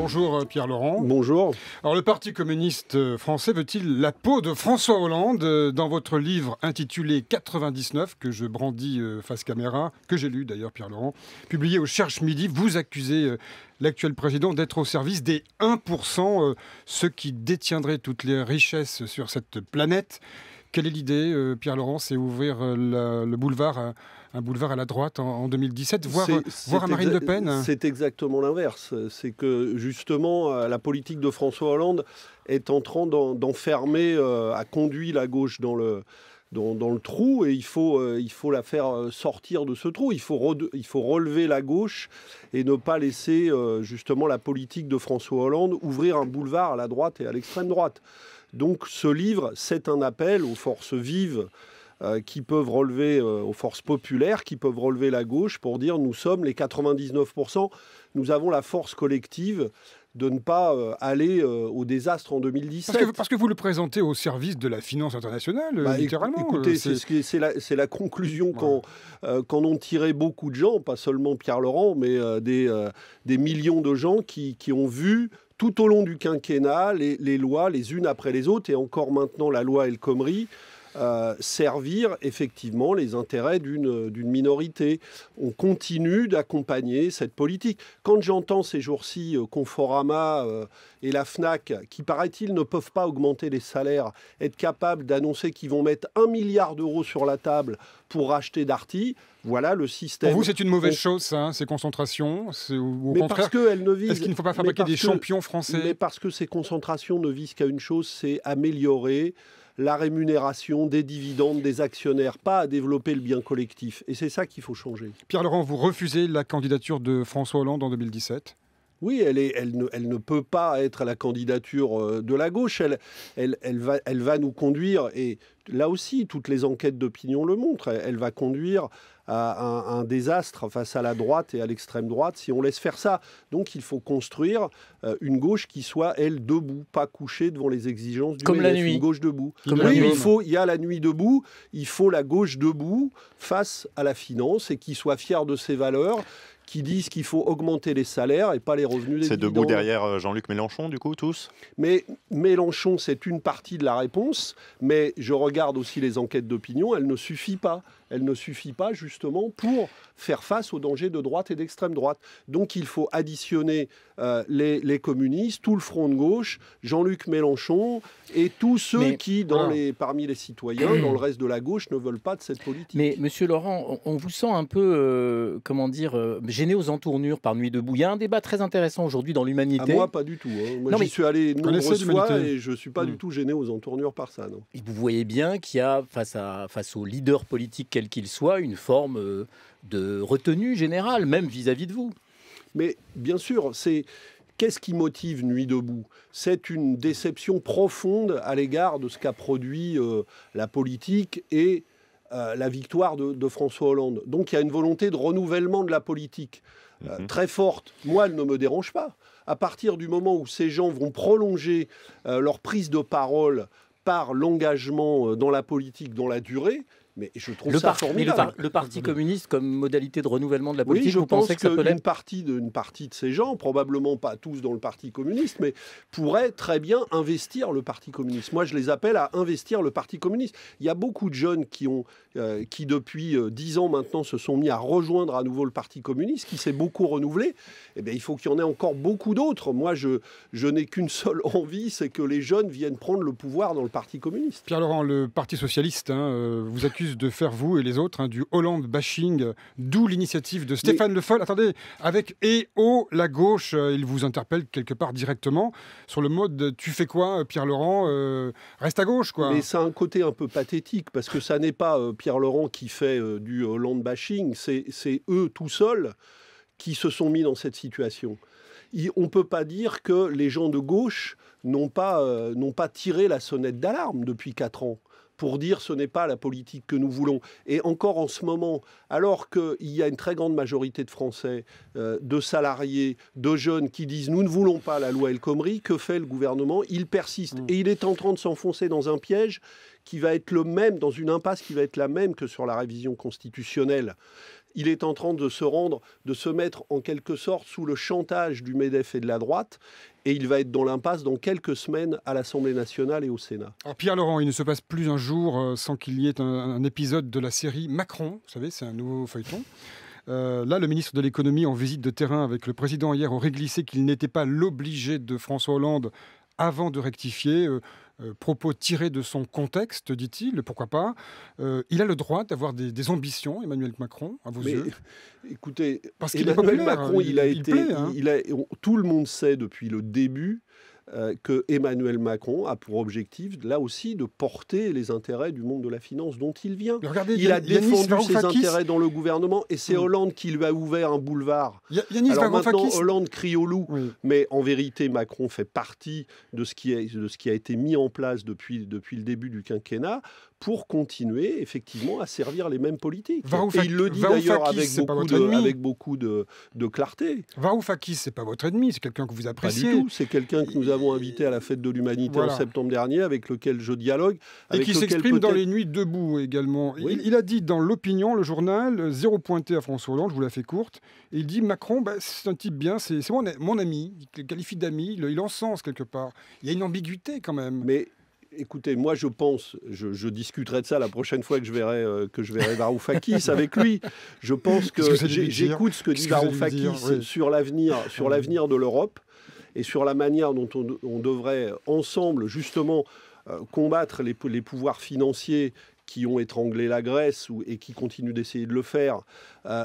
Bonjour Pierre Laurent. Bonjour. Alors le Parti communiste français veut-il la peau de François Hollande? Dans votre livre intitulé 99, que je brandis face caméra, que j'ai lu d'ailleurs Pierre Laurent, publié au Cherche Midi, vous accusez l'actuel président d'être au service des 1%, ceux qui détiendraient toutes les richesses sur cette planète. Quelle est l'idée, Pierre Laurent? C'est ouvrir le boulevard, un boulevard à la droite en 2017, voir à Marine Le Pen? C'est exactement l'inverse. C'est que justement, la politique de François Hollande est en train d'enfermer, a conduit la gauche dans le trou, et il faut la faire sortir de ce trou. Il faut relever la gauche et ne pas laisser justement la politique de François Hollande ouvrir un boulevard à la droite et à l'extrême droite. Donc ce livre, c'est un appel aux forces vives qui peuvent relever, aux forces populaires qui peuvent relever la gauche pour dire nous sommes les 99%, nous avons la force collective de ne pas aller au désastre en 2017. Parce que vous le présentez au service de la finance internationale, littéralement. Écoutez, c'est la conclusion qu'en ont tiré beaucoup de gens, pas seulement Pierre Laurent, mais des millions de gens qui ont vu tout au long du quinquennat les lois, les unes après les autres, et encore maintenant la loi El Khomri, servir effectivement les intérêts d'une minorité. On continue d'accompagner cette politique. Quand j'entends ces jours-ci Conforama et la FNAC, qui paraît-il ne peuvent pas augmenter les salaires, être capables d'annoncer qu'ils vont metêtre 1 milliard d'euros sur la table pour racheter Darty, voilà le système. Pour vous, c'est une mauvaise chose, ça, ces concentrations? Au mais contraire, parce qu'elles ne visent... Est-ce qu'il ne faut pas fabriquer des champions français? Mais parce que ces concentrations ne visent qu'à une chose, c'est améliorer la rémunération des dividendes des actionnaires, pas à développer le bien collectif. Et c'est ça qu'il faut changer. Pierre Laurent, vous refusez la candidature de François Hollande en 2017? Oui, elle ne peut pas être la candidature de la gauche. Elle va nous conduire, et là aussi, toutes les enquêtes d'opinion le montrent, elle va conduire à un désastre face à la droite et à l'extrême droite si on laisse faire ça. Donc il faut construire une gauche qui soit, elle, debout, pas couchée devant les exigences du Comme la nuit. Une gauche debout. Comme oui, il y a la nuit debout, il faut la gauche debout face à la finance et qui soit fière de ses valeurs, qui disent qu'il faut augmenter les salaires et pas les revenus des C'est dividendes. debout derrière Jean-Luc Mélenchon, du coup, tous? Mais Mélenchon, c'est une partie de la réponse, mais je regarde aussi les enquêtes d'opinion, elle ne suffit pas. Elle ne suffit pas, justement, pour faire face aux dangers de droite et d'extrême droite. Donc il faut additionner les communistes, tout le front de gauche, Jean-Luc Mélenchon et tous ceux qui, parmi les citoyens, dans le reste de la gauche, ne veulent pas de cette politique. Mais Monsieur Laurent, on vous sent un peu, gêné aux entournures par Nuit debout. Il y a un débat très intéressant aujourd'hui dans l'Humanité. Moi, pas du tout. Moi, j'y suis allé nombreuses fois et je ne suis pas du tout gêné aux entournures par ça. Non. Et vous voyez bien qu'il y a, face aux leaders politiques, quel qu'il soit, une forme de retenue générale, même vis-à-vis de vous. Mais bien sûr, qu'est-ce qui motive Nuit debout? C'est une déception profonde à l'égard de ce qu'a produit la politique et la victoire de François Hollande. Donc il y a une volonté de renouvellement de la politique très forte. Moi, elle ne me dérange pas. À partir du moment où ces gens vont prolonger leur prise de parole par l'engagement dans la politique, dans la durée, mais je trouve ça formidable. Le Parti communiste comme modalité de renouvellement de la politique, oui, je vous pense pensez que ça peut qu'une partie de ces gens, probablement pas tous dans le Parti communiste, mais pourraient très bien investir le Parti communiste. Moi, je les appelle à investir le Parti communiste. Il y a beaucoup de jeunes qui depuis 10 ans maintenant, se sont mis à rejoindre à nouveau le Parti communiste, qui s'est beaucoup renouvelé. Eh bien, il faut qu'il y en ait encore beaucoup d'autres. Moi, je n'ai qu'une seule envie, c'est que les jeunes viennent prendre le pouvoir dans le Parti communiste. Pierre Laurent, le Parti socialiste vous accuse de faire, vous et les autres, du Hollande bashing, d'où l'initiative de Stéphane Le Foll. Attendez, avec la gauche, il vous interpelle quelque part directement sur le mode « tu fais quoi, Pierre Laurent reste à gauche, quoi ». Mais c'est un côté un peu pathétique, parce que ça n'est pas Pierre Laurent qui fait du Hollande bashing, c'est eux tout seuls qui se sont mis dans cette situation. On ne peut pas dire que les gens de gauche n'ont pas tiré la sonnette d'alarme depuis 4 ans pour dire ce n'est pas la politique que nous voulons. Et encore en ce moment, alors qu'il y a une très grande majorité de Français, de salariés, de jeunes qui disent « nous ne voulons pas la loi El Khomri », que fait le gouvernement? Il persiste et il est en train de s'enfoncer dans un piège qui va être le même, dans une impasse qui va être la même que sur la révision constitutionnelle. il est en train de se mettre en quelque sorte sous le chantage du MEDEF et de la droite, et il va être dans l'impasse dans quelques semaines à l'Assemblée nationale et au Sénat. Alors Pierre Laurent, il ne se passe plus un jour sans qu'il y ait un épisode de la série Macron, vous savez, c'est un nouveau feuilleton. Là, le ministre de l'économie, en visite de terrain avec le président hier, aurait glissé qu'il n'était pas l'obligé de François Hollande avant de rectifier. Propos tirés de son contexte, dit-il, pourquoi pas. Il a le droit d'avoir des ambitions, Emmanuel Macron, à vos yeux. Écoutez, parce qu'il Emmanuel est Macron, il plaît, tout le monde sait depuis le début que Emmanuel Macron a pour objectif, là aussi, de porter les intérêts du monde de la finance dont il vient. Regardez, il a défendu ses intérêts dans le gouvernement et c'est Hollande qui lui a ouvert un boulevard. Alors maintenant, Hollande crie au loup, mais en vérité, Macron fait partie de ce qui a été mis en place depuis le début du quinquennat pour continuer effectivement à servir les mêmes politiques. Et il le dit d'ailleurs avec beaucoup de clarté. Varoufakis, c'est pas votre ennemi, c'est quelqu'un que vous appréciez. Pas du tout, c'est quelqu'un que nous avons invité à la fête de l'humanité en septembre dernier, avec lequel je dialogue. Et qui s'exprime dans les nuits debout également. Oui. Il a dit dans l'Opinion, le journal, 0 pointé à François Hollande, je vous la fais courte, et il dit Macron, c'est un type bien, c'est mon ami, il le qualifie d'ami, il encense quelque part. Il y a une ambiguïté quand même. Mais écoutez, moi je pense, je discuterai de ça la prochaine fois que je verrai Varoufakis avec lui. Je pense que j'écoute ce que dit Varoufakis sur l'avenir de l'Europe et sur la manière dont on devrait ensemble justement combattre les pouvoirs financiers qui ont étranglé la Grèce et qui continuent d'essayer de le faire,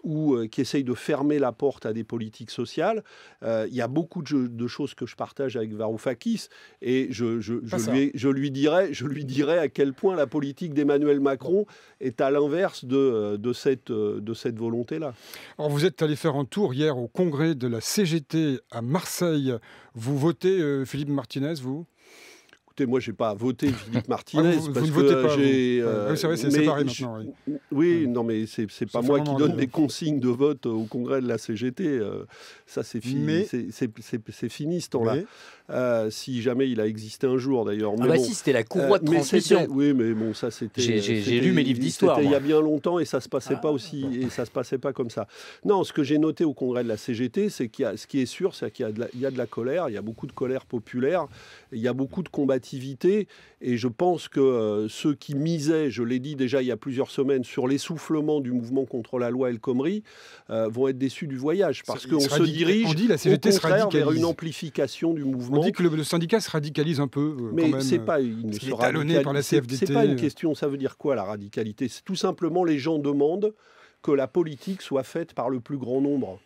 ou qui essayent de fermer la porte à des politiques sociales. Il y a beaucoup de choses que je partage avec Varoufakis, et je lui dirai à quel point la politique d'Emmanuel Macron est à l'inverse de cette volonté-là. Alors vous êtes allé faire un tour hier au congrès de la CGT à Marseille. vous votez Philippe Martinez, vous ? Moi, je n'ai pas voté Philippe Martinez. Vous ne votez pas, oui, c'est vrai, c'est séparé maintenant. Oui, non, mais c'est pas moi qui donne des consignes de vote au congrès de la CGT. Ça, c'est fini, c'est fini ce temps-là. Si jamais il a existé un jour, d'ailleurs. Si, c'était la courroie de transmission. Oui, mais bon, ça, c'était... J'ai lu mes livres d'histoire. C'était il y a bien longtemps et ça se passait pas aussi, et ça se passait pas comme ça. Non, ce que j'ai noté au congrès de la CGT, c'est ce qui est sûr, c'est qu'il y a de la colère, il y a beaucoup de colère populaire, il y a beaucoup de combativité, et je pense que ceux qui misaient, je l'ai dit déjà il y a plusieurs semaines, sur l'essoufflement du mouvement contre la loi El Khomri, vont être déçus du voyage, parce qu'on se dirige au contraire vers une amplification du mouvement. On dit que le syndicat se radicalise un peu. Mais quand c'est pas une c'est pas une question. Ça veut dire quoi la radicalité? C'est tout simplement les gens demandent que la politique soit faite par le plus grand nombre.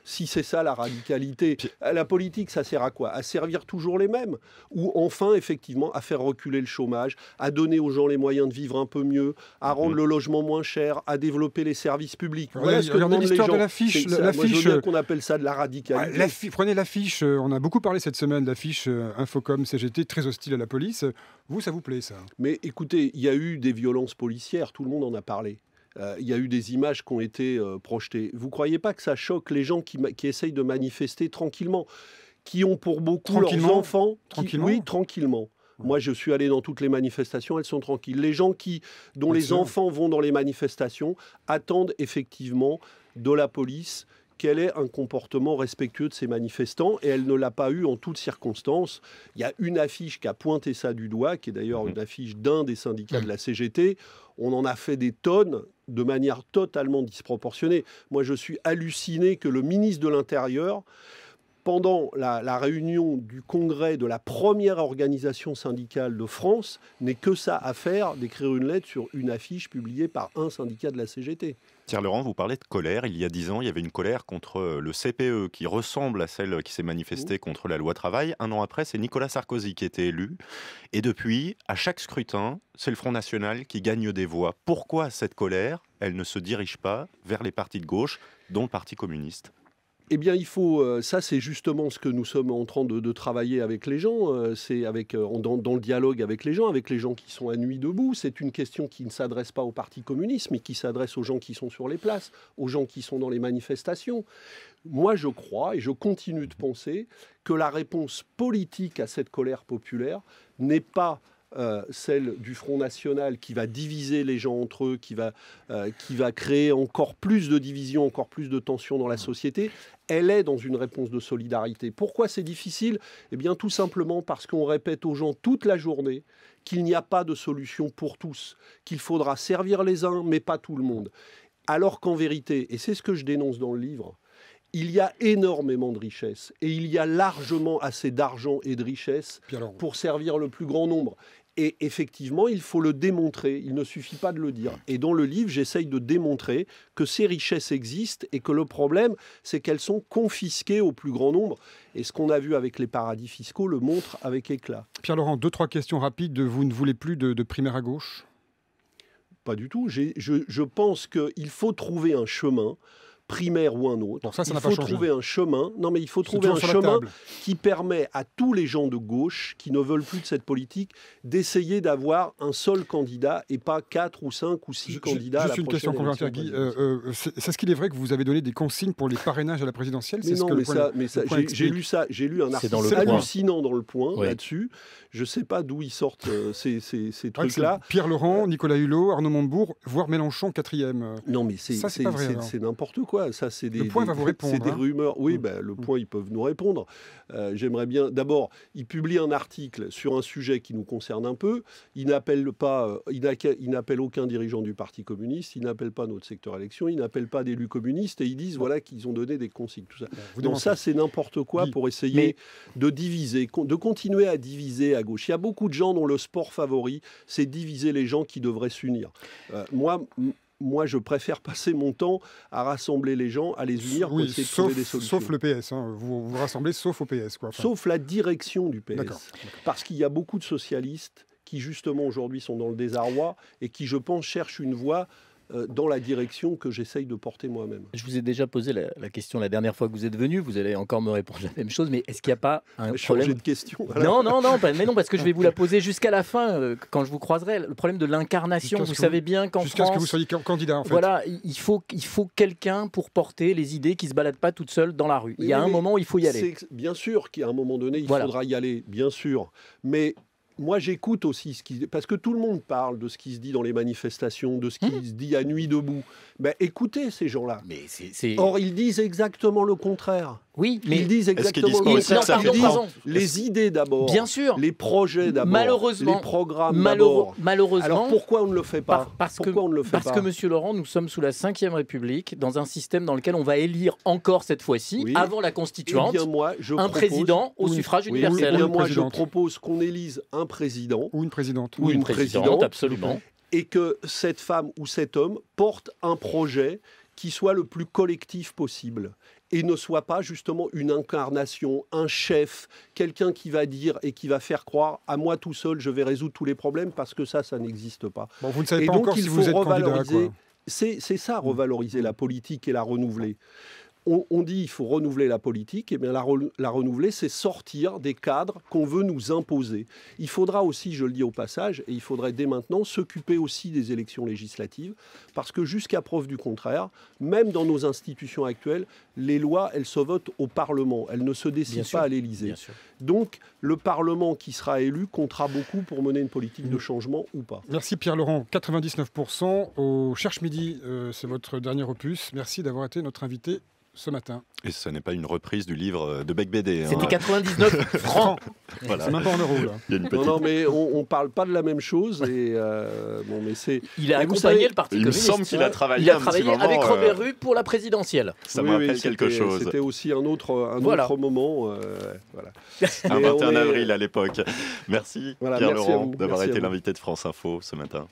Si c'est ça la radicalité, la politique, ça sert à quoi? À servir toujours les mêmes? Ou enfin, effectivement, à faire reculer le chômage, à donner aux gens les moyens de vivre un peu mieux, à rendre le logement moins cher, à développer les services publics. Voilà ce que demandent les gens. De l'affiche. Moi, je veux bien qu'on appelle ça de la radicalité. Prenez l'affiche, on a beaucoup parlé cette semaine de l'affiche Infocom CGT, très hostile à la police. Vous, ça vous plaît, ça? Mais écoutez, il y a eu des violences policières, tout le monde en a parlé. Il y a eu des images qui ont été projetées. Vous ne croyez pas que ça choque les gens qui essayent de manifester tranquillement, qui ont pour beaucoup leurs enfants... Oui, tranquillement. Moi, je suis allé dans toutes les manifestations, elles sont tranquilles. Les gens dont les enfants vont dans les manifestations attendent effectivement de la police qu'elle ait un comportement respectueux de ces manifestants, et elle ne l'a pas eu en toutes circonstances. Il y a une affiche qui a pointé ça du doigt, qui est d'ailleurs une affiche d'un des syndicats de la CGT. On en a fait des tonnes de manière totalement disproportionnée. Moi, je suis halluciné que le ministre de l'Intérieur, pendant la réunion du congrès de la première organisation syndicale de France, n'ait que ça à faire, d'écrire une lettre sur une affiche publiée par un syndicat de la CGT. Pierre Laurent, vous parlez de colère. Il y a 10 ans, il y avait une colère contre le CPE qui ressemble à celle qui s'est manifestée contre la loi travail. Un an après, c'est Nicolas Sarkozy qui était élu. Et depuis, à chaque scrutin, c'est le Front National qui gagne des voix. Pourquoi cette colère, elle ne se dirige pas vers les partis de gauche, dont le Parti communiste ? Eh bien, ça c'est justement ce que nous sommes en train de travailler avec les gens, dans le dialogue avec les gens qui sont à nuit debout. C'est une question qui ne s'adresse pas au Parti communiste, mais qui s'adresse aux gens qui sont sur les places, aux gens qui sont dans les manifestations. Moi, je crois et je continue de penser que la réponse politique à cette colère populaire n'est pas celle du Front National qui va diviser les gens entre eux, qui va créer encore plus de divisions, encore plus de tensions dans la société, elle est dans une réponse de solidarité. Pourquoi c'est difficile ? Eh bien, tout simplement parce qu'on répète aux gens toute la journée qu'il n'y a pas de solution pour tous, qu'il faudra servir les uns, mais pas tout le monde. Alors qu'en vérité, et c'est ce que je dénonce dans le livre, il y a énormément de richesses et il y a largement assez d'argent et de richesses pour servir le plus grand nombre. Et effectivement, il faut le démontrer, il ne suffit pas de le dire. Et dans le livre, j'essaye de démontrer que ces richesses existent et que le problème, c'est qu'elles sont confisquées au plus grand nombre. Et ce qu'on a vu avec les paradis fiscaux le montre avec éclat. Pierre-Laurent, 2-3 questions rapides. Vous ne voulez plus de primaire à gauche ? Pas du tout. Je pense qu'il faut trouver un chemin, primaire ou un autre. Bon, ça il n'a faut pas changé. trouver un chemin. Non, mais il faut trouver un chemin qui permet à tous les gens de gauche qui ne veulent plus de cette politique d'essayer d'avoir un seul candidat et pas 4 ou 5 ou 6 candidats. Juste une question complémentaire, Guy. Est-ce qu'il est vrai que vous avez donné des consignes pour les parrainages à la présidentielle ? J'ai lu un article hallucinant dans Le Point là-dessus. Je ne sais pas d'où ils sortent ces trucs-là. Pierre-Laurent, Nicolas Hulot, Arnaud Montebourg, voire Mélenchon 4e. Non, mais c'est n'importe quoi. Ça, c'est le Point va vous répondre. C'est des rumeurs. Oui, Le Point, ils peuvent nous répondre. J'aimerais bien. D'abord, ils publient un article sur un sujet qui nous concerne un peu. Ils n'appellent aucun dirigeant du Parti communiste. Ils n'appellent pas notre secteur élection. Ils n'appellent pas d'élus communistes. Et ils disent voilà qu'ils ont donné des consignes. Tout ça. Donc ça, c'est n'importe quoi pour essayer de diviser, de continuer à diviser à gauche. Il y a beaucoup de gens dont le sport favori, c'est diviser les gens qui devraient s'unir. Moi, je préfère passer mon temps à rassembler les gens, à les unir pour essayer de trouver des solutions. Sauf le PS, vous vous rassemblez sauf au PS. Sauf la direction du PS. D'accord. Parce qu'il y a beaucoup de socialistes qui, justement, aujourd'hui sont dans le désarroi et qui, je pense, cherchent une voie dans la direction que j'essaye de porter moi-même. Je vous ai déjà posé la question la dernière fois que vous êtes venu, vous allez encore me répondre la même chose, mais est-ce qu'il n'y a pas un problème de question voilà. Non, parce que je vais vous la poser jusqu'à la fin, quand je vous croiserai. Le problème de l'incarnation, vous savez bien qu'en France... Jusqu'à ce que vous soyez candidat, en fait. Voilà, il faut quelqu'un pour porter les idées qui ne se baladent pas toutes seules dans la rue. Il y a un moment où il faut y aller. Bien sûr qu'à un moment donné, il faudra y aller, bien sûr, mais... Moi, j'écoute aussi parce que tout le monde parle de ce qui se dit dans les manifestations, de ce qui se dit à Nuit debout. Écoutez ces gens-là. Or, ils disent exactement le contraire. Oui, mais ils disent exactement le contraire. Les idées d'abord. Bien sûr. Les projets d'abord. Malheureusement. Les programmes d'abord. Malheureusement. Alors pourquoi on ne le fait pas Parce que, Monsieur Laurent, nous sommes sous la 5e République, dans un système dans lequel on va élire encore cette fois-ci, avant la Constituante, président au suffrage universel. Eh bien, moi, je propose qu'on élise un président. Ou une présidente. Ou une présidente, absolument. Et que cette femme ou cet homme porte un projet qui soit le plus collectif possible et ne soit pas justement une incarnation, un chef, quelqu'un qui va dire et qui va faire croire à moi tout seul, je vais résoudre tous les problèmes, parce que ça n'existe pas. Bon, vous ne savez pas encore si vous êtes candidat, quoi. C'est ça, revaloriser la politique et la renouveler. On dit qu'il faut renouveler la politique, et bien la renouveler, c'est sortir des cadres qu'on veut nous imposer. Il faudra aussi, je le dis au passage, et il faudrait dès maintenant s'occuper aussi des élections législatives, parce que jusqu'à preuve du contraire, même dans nos institutions actuelles, les lois, elles se votent au Parlement, elles ne se décident pas à l'Élysée. Donc, le Parlement qui sera élu comptera beaucoup pour mener une politique de changement ou pas. Merci Pierre-Laurent, 99% au Cherche Midi, c'est votre dernier opus. Merci d'avoir été notre invité ce matin. Et ce n'est pas une reprise du livre de Becbédé. C'était 99 francs. Voilà. C'est même pas en euros, là. Il y a une petite... Non, mais on ne parle pas de la même chose. Et, mais c'est... Il a accompagné le Parti communiste. Il me semble qu'il a travaillé un petit moment, avec Robert Rue pour la présidentielle. Ça me rappelle quelque chose. C'était aussi un autre moment. Voilà. Un 21 avril à l'époque. Merci Pierre-Laurent d'avoir été l'invité de France Info ce matin.